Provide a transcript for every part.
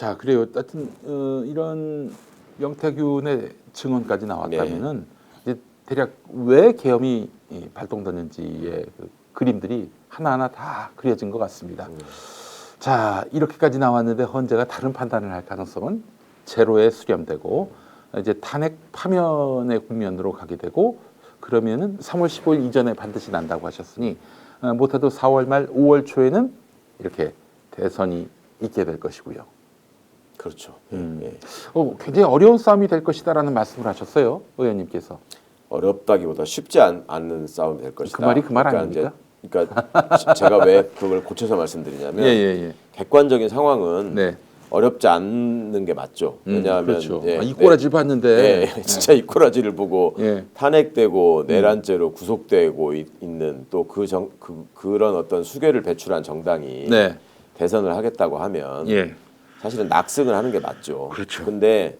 자, 그래요. 하여튼 이런 명태균의 증언까지 나왔다면은 이제 대략 왜 계엄이 발동됐는지의 그 그림들이 하나하나 다 그려진 것 같습니다. 자, 이렇게까지 나왔는데 헌재가 다른 판단을 할 가능성은 제로에 수렴되고 이제 탄핵 파면의 국면으로 가게 되고 그러면은 3월 15일 이전에 반드시 난다고 하셨으니 못해도 4월 말 5월 초에는 이렇게 대선이 있게 될 것이고요. 그렇죠. 굉장히 어려운 싸움이 될 것이다라는 말씀을 하셨어요, 의원님께서. 어렵다기보다 쉽지 않은 싸움이 될 것이다. 그 말이 그 말 아닙니까? 그러니까 제가 왜 그걸 고쳐서 말씀드리냐면 예. 객관적인 상황은 네. 어렵지 않는 게 맞죠. 왜냐하면 그렇죠. 이 꼬라지를 봤는데 진짜 이 꼬라지를 보고 예. 탄핵되고 내란죄로 구속되고 있는 또 그런 어떤 수괴를 배출한 정당이 네. 대선을 하겠다고 하면 예. 사실은 낙승을 하는 게 맞죠. 그렇죠. 근데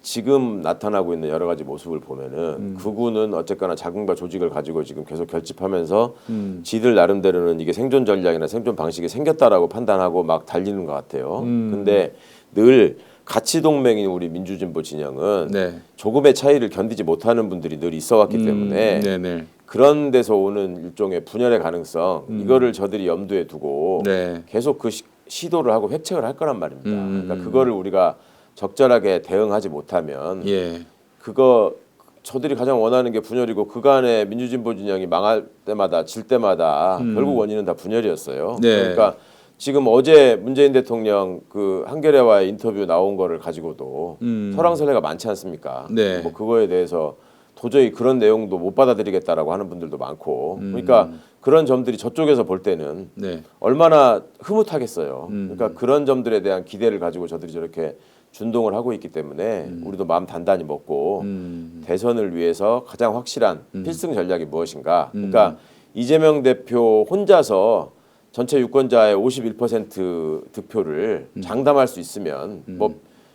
지금 나타나고 있는 여러 가지 모습을 보면은 극우는 어쨌거나 자금과 조직을 가지고 지금 계속 결집하면서 지들 나름대로는 이게 생존 전략이나 생존 방식이 생겼다라고 판단하고 막 달리는 것 같아요. 근데 늘 가치 동맹인 우리 민주진보 진영은 네. 조금의 차이를 견디지 못하는 분들이 늘 있어왔기 때문에 네네. 그런 데서 오는 일종의 분열의 가능성 이거를 저들이 염두에 두고 네. 계속 그 시도를 하고 획책을 할 거란 말입니다. 그러니까 그거를 우리가 적절하게 대응하지 못하면 예. 그거 저들이 가장 원하는 게 분열이고 그간의 민주진보 진영이 망할 때마다 질 때마다 결국 원인은 다 분열이었어요. 네. 그러니까 지금 어제 문재인 대통령 그 한겨레와의 인터뷰 나온 거를 가지고도 설왕설래가 많지 않습니까? 네. 뭐 그거에 대해서 도저히 그런 내용도 못 받아들이겠다라고 하는 분들도 많고 그러니까 그런 점들이 저쪽에서 볼 때는 네. 얼마나 흐뭇하겠어요. 그러니까 그런 점들에 대한 기대를 가지고 저들이 저렇게 준동을 하고 있기 때문에 우리도 마음 단단히 먹고 대선을 위해서 가장 확실한 필승 전략이 무엇인가. 그러니까 이재명 대표 혼자서 전체 유권자의 51% 득표를 장담할 수 있으면 뭐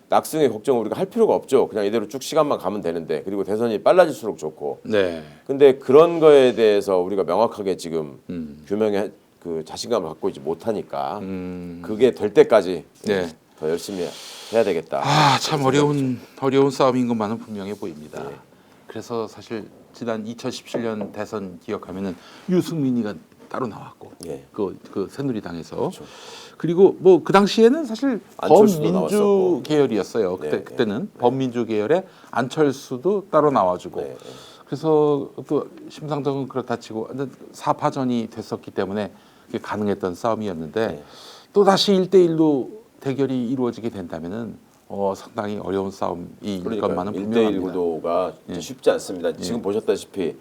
낙승의 걱정 우리가 할 필요가 없죠. 그냥 이대로 쭉 시간만 가면 되는데 그리고 대선이 빨라질수록 좋고. 네. 근데 그런 거에 대해서 우리가 명확하게 지금 규명의 그 자신감을 갖고 있지 못하니까 그게 될 때까지 네. 더 열심히 해야 되겠다. 참 어려운 싸움인 것만은 분명해 보입니다. 그래서 사실 지난 2017년 대선 기억하면은 유승민이가 따로 나왔고 예. 그 새누리당에서 그렇죠. 그리고 뭐 그 당시에는 사실 안철수도 범민주 나왔었고. 계열이었어요. 그때는 범민주 계열에 안철수도 따로 나와주고 네. 그래서 또 심상정은 그렇다 치고 사파전이 됐었기 때문에 그게 가능했던 싸움이었는데 또 다시 1대1로 대결이 이루어지게 된다면은 상당히 어려운 싸움이 그러니까 것만은 1대1 분명합니다. 구도가 쉽지 않습니다. 지금 보셨다시피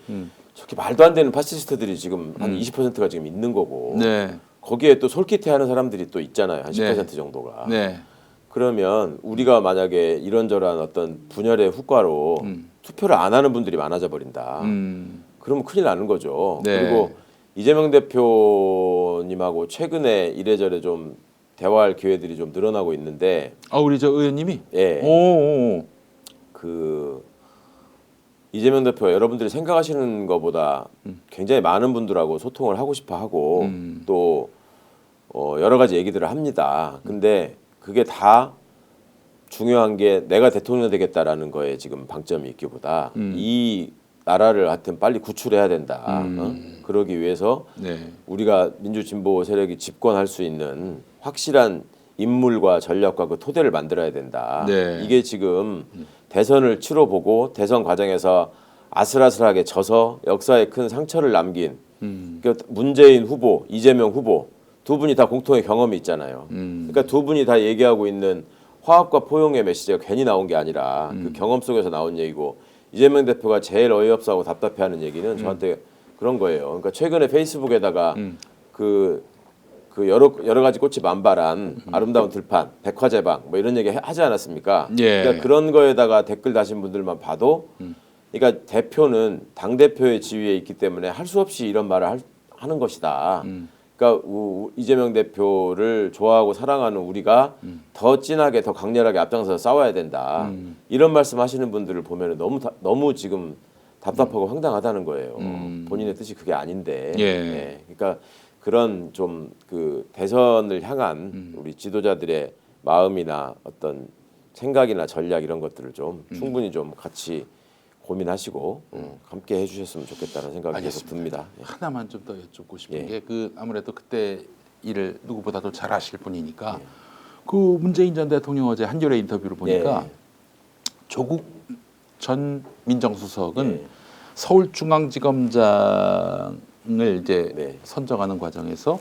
저렇게 말도 안 되는 파시스트들이 지금 한 20%가 지금 있는 거고 네, 거기에 또 솔깃해하는 사람들이 또 있잖아요. 한 10% 네. 정도가. 네, 그러면 우리가 만약에 이런저런 어떤 분열의 후과로 투표를 안 하는 분들이 많아져 버린다. 그러면 큰일 나는 거죠. 네. 그리고 이재명 대표님하고 최근에 이래저래 좀 대화할 기회들이 좀 늘어나고 있는데 우리 저 의원님이 예. 오. 그 이재명 대표 여러분들이 생각하시는 것보다 굉장히 많은 분들하고 소통을 하고 싶어 하고 또 여러 가지 얘기들을 합니다. 근데 그게 다 중요한 게 내가 대통령 되겠다라는 거에 지금 방점이 있기보다 이 나라를 하여튼 빨리 구출해야 된다. 그러기 위해서 네. 우리가 민주진보 세력이 집권할 수 있는 확실한 인물과 전략과 그 토대를 만들어야 된다. 네. 이게 지금 대선을 치러보고 대선 과정에서 아슬아슬하게 져서 역사에 큰 상처를 남긴 그러니까 문재인 후보, 이재명 후보 두 분이 다 공통의 경험이 있잖아요. 그러니까 두 분이 다 얘기하고 있는 화합과 포용의 메시지가 괜히 나온 게 아니라 그 경험 속에서 나온 얘기고 이재명 대표가 제일 어이없어하고 답답해하는 얘기는 저한테 그런 거예요. 그러니까 최근에 페이스북에다가 그 여러 가지 꽃이 만발한 아름다운 들판, 백화제방 뭐 이런 얘기 하지 않았습니까? 예. 그러니까 그런 거에다가 댓글 다신 분들만 봐도, 그러니까 대표는 당 대표의 지위에 있기 때문에 할 수 없이 이런 말을 하는 것이다. 그러니까 이재명 대표를 좋아하고 사랑하는 우리가 더 진하게, 더 강렬하게 앞장서서 싸워야 된다. 이런 말씀하시는 분들을 보면 너무 지금 답답하고 황당하다는 거예요. 본인의 뜻이 그게 아닌데. 예. 그러니까. 그런 좀 그 대선을 향한 우리 지도자들의 마음이나 어떤 생각이나 전략 이런 것들을 좀 충분히 좀 같이 고민하시고 함께 해주셨으면 좋겠다는 생각이 계속 듭니다. 예. 하나만 좀 더 여쭙고 싶은 예. 게 그 아무래도 그때 일을 누구보다도 잘 아실 분이니까 예. 그 문재인 전 대통령 어제 한겨레 인터뷰를 보니까 예. 조국 전 민정수석은 예. 서울중앙지검장을 이제 네. 선정하는 과정에서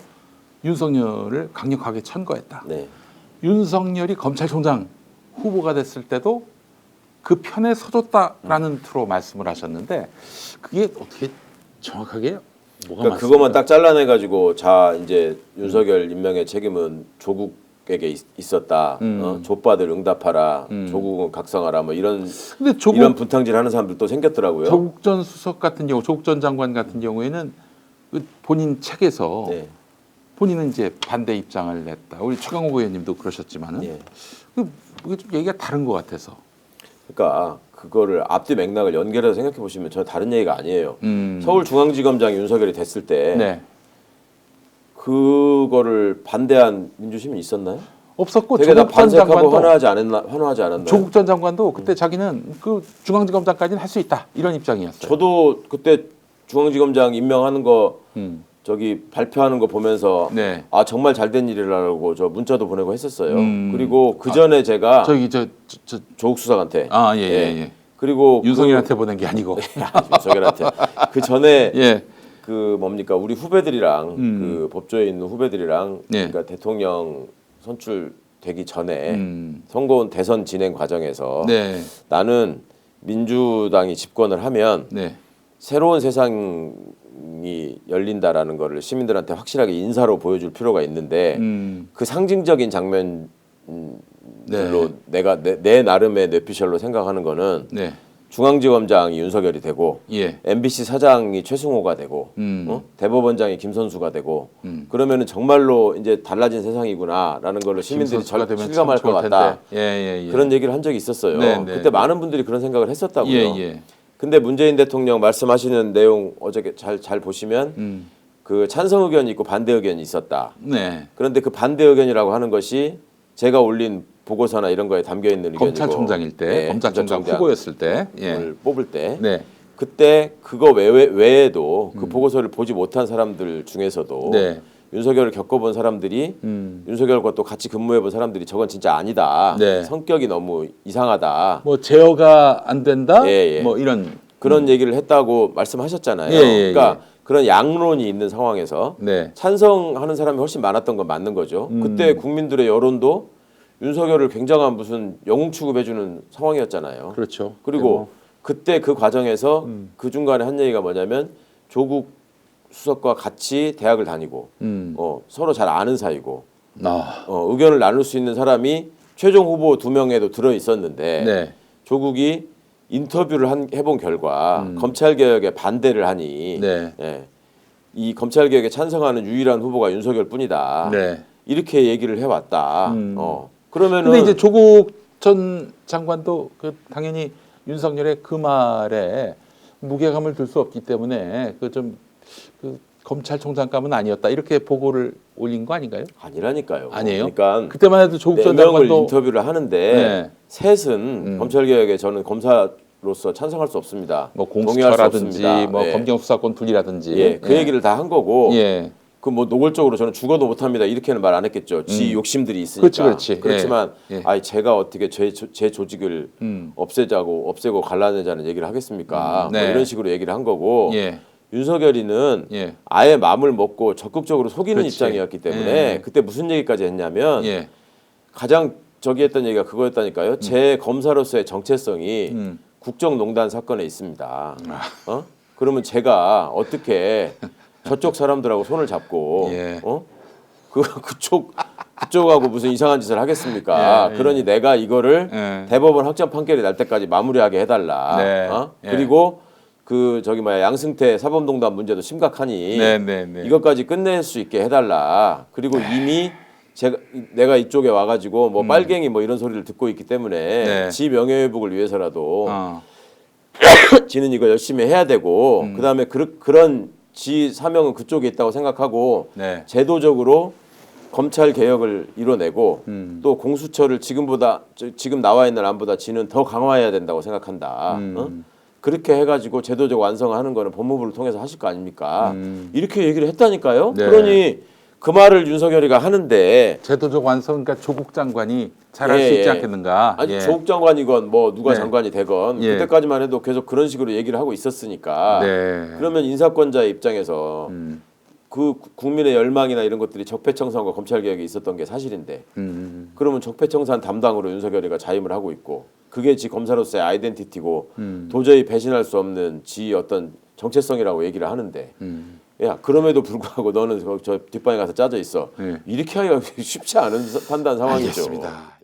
윤석열을 강력하게 천거했다. 네. 윤석열이 검찰총장 후보가 됐을 때도 그 편에 서줬다라는 투로 말씀을 하셨는데 그게 어떻게 정확하게 뭐가 그러니까 맞습니까? 그것만 딱 잘라내 가지고 자 이제 윤석열 임명의 책임은 조국에게 있었다. 족바들 응답하라. 조국은 각성하라. 뭐 이런 근데 이런 분탕질 하는 사람들도 생겼더라고요. 조국 전 수석 같은 경우, 조국 전 장관 같은 경우에는 그 본인 책에서 네. 본인은 이제 반대 입장을 냈다. 우리 최강욱 의원님도 그러셨지만은 예. 이게 좀 얘기가 다른 것 같아서. 그러니까 그거를 앞뒤 맥락을 연결해서 생각해 보시면 전혀 다른 얘기가 아니에요. 서울중앙지검장이 윤석열이 됐을 때 네. 그거를 반대한 민주시민 있었나요? 없었고 되게 다 조국 전 반색하고 장관도 환호하지 않았나요? 조국 전 장관도 그때 자기는 그 중앙지검장까지는 할 수 있다 이런 입장이었어요. 저도 그때 중앙지검장 임명하는 거 저기 발표하는 거 보면서 네. 아 정말 잘된 일이라고 저 문자도 보내고 했었어요. 그리고 그 전에 제가 저기 조국 수석한테 예. 그리고 윤석열한테 보낸 게 아니고 윤석열한테 그 전에 예. 그 뭡니까 우리 후배들이랑 그 법조에 있는 후배들이랑 예. 그러니까 대통령 선출되기 전에 선거운 대선 진행 과정에서 네. 나는 민주당이 집권을 하면 네. 새로운 세상이 열린다라는 거를 시민들한테 확실하게 인사로 보여줄 필요가 있는데 그 상징적인 장면들로 내가 내 나름의 뇌피셜로 생각하는 거는 네. 중앙지검장이 윤석열이 되고 예. MBC 사장이 최승호가 되고 대법원장이 김선수가 되고 그러면은 정말로 이제 달라진 세상이구나라는 걸로 시민들이 김선수가 되면 실감할 참 것 좋을 같다. 텐데. 예. 그런 얘기를 한 적이 있었어요. 네, 네, 그때 네. 많은 분들이 그런 생각을 했었다고요. 예. 근데 문재인 대통령 말씀하시는 내용 어저께 잘 보시면 그 찬성 의견이 있고 반대 의견이 있었다. 네. 그런데 그 반대 의견이라고 하는 것이 제가 올린 보고서나 이런 거에 담겨 있는 의견이고 검찰총장일 때, 검찰총장 후보였을 때, 을 뽑을 때, 네. 그때 그거 외에도 그 보고서를 보지 못한 사람들 중에서도 네. 윤석열을 겪어본 사람들이 윤석열과 또 같이 근무해본 사람들이 저건 진짜 아니다. 네. 성격이 너무 이상하다. 뭐 제어가 안 된다. 예. 뭐 이런. 그런 얘기를 했다고 말씀하셨잖아요. 예. 그러니까 그런 양론이 있는 상황에서 네. 찬성하는 사람이 훨씬 많았던 건 맞는 거죠. 그때 국민들의 여론도 윤석열을 굉장한 무슨 영웅 취급해주는 상황이었잖아요. 그렇죠. 그리고 그때 그 과정에서 그 중간에 한 얘기가 뭐냐면 조국 수석과 같이 대학을 다니고 서로 잘 아는 사이고 의견을 나눌 수 있는 사람이 최종 후보 2명에도 들어 있었는데 네. 조국이 인터뷰를 해본 결과 검찰 개혁에 반대를 하니 네. 예, 이 검찰 개혁에 찬성하는 유일한 후보가 윤석열뿐이다. 네. 이렇게 얘기를 해왔다. 그러면은 근데 이제 조국 전 장관도 그 당연히 윤석열의 그 말에 무게감을 둘 수 없기 때문에 그 검찰총장감은 아니었다 이렇게 보고를 올린 거 아닌가요? 아니라니까요. 아니에요? 그러니까 그때만 해도 조국 전 4명을 장관도 인터뷰를 하는데 네. 셋은 검찰 개혁에 저는 검사로서 찬성할 수 없습니다. 뭐 동의할 수 공수처라든지 없습니다. 뭐 예. 검경 수사권 분리라든지 예, 그 얘기를 다 한 거고 예. 그 뭐 노골적으로 저는 죽어도 못합니다 이렇게는 말 안 했겠죠. 지 욕심들이 있으니까. 그렇지. 그렇지만 예. 아니 제가 어떻게 제 조직을 없애고 갈라내자는 얘기를 하겠습니까? 네. 뭐 이런 식으로 얘기를 한 거고 예. 윤석열이는 예. 아예 마음을 먹고 적극적으로 속이는 그렇지. 입장이었기 때문에 예. 그때 무슨 얘기까지 했냐면 예. 가장 저기 했던 얘기가 그거였다니까요. 제 검사로서의 정체성이 국정농단 사건에 있습니다. 그러면 제가 어떻게 저쪽 사람들하고 손을 잡고 예. 그쪽하고 무슨 이상한 짓을 하겠습니까? 예. 그러니 내가 이거를 예. 대법원 확정 판결이 날 때까지 마무리하게 해달라. 네. 예. 그리고 그 저기 양승태 사법농단 문제도 심각하니 네. 이것까지 끝낼 수 있게 해달라. 그리고 이미 내가 이쪽에 와가지고 뭐 빨갱이 뭐 이런 소리를 듣고 있기 때문에 네. 지 명예회복을 위해서라도 지는 이거 열심히 해야 되고 그다음에 그런 지 사명은 그쪽에 있다고 생각하고 네. 제도적으로 검찰 개혁을 이뤄내고 또 공수처를 지금 나와 있는 안보다 지는 더 강화해야 된다고 생각한다. 그렇게 해가지고 제도적 완성하는 거는 법무부를 통해서 하실 거 아닙니까? 이렇게 얘기를 했다니까요. 네. 그러니 그 말을 윤석열이가 하는데 제도적 완성, 그러니까 조국 장관이 잘할 수 있지 않겠는가? 아니 조국 장관이건 뭐 누가 네. 장관이 되건 예. 그때까지만 해도 계속 그런 식으로 얘기를 하고 있었으니까 네. 그러면 인사권자의 입장에서 그 국민의 열망이나 이런 것들이 적폐청산과 검찰개혁이 있었던 게 사실인데 그러면 적폐청산 담당으로 윤석열이가 자임을 하고 있고 그게 지 검사로서의 아이덴티티고 도저히 배신할 수 없는 지 어떤 정체성이라고 얘기를 하는데 야 그럼에도 불구하고 너는 저 뒷방에 가서 짜져 있어. 네. 이렇게 하기가 쉽지 않은 판단 상황이죠. 알겠습니다.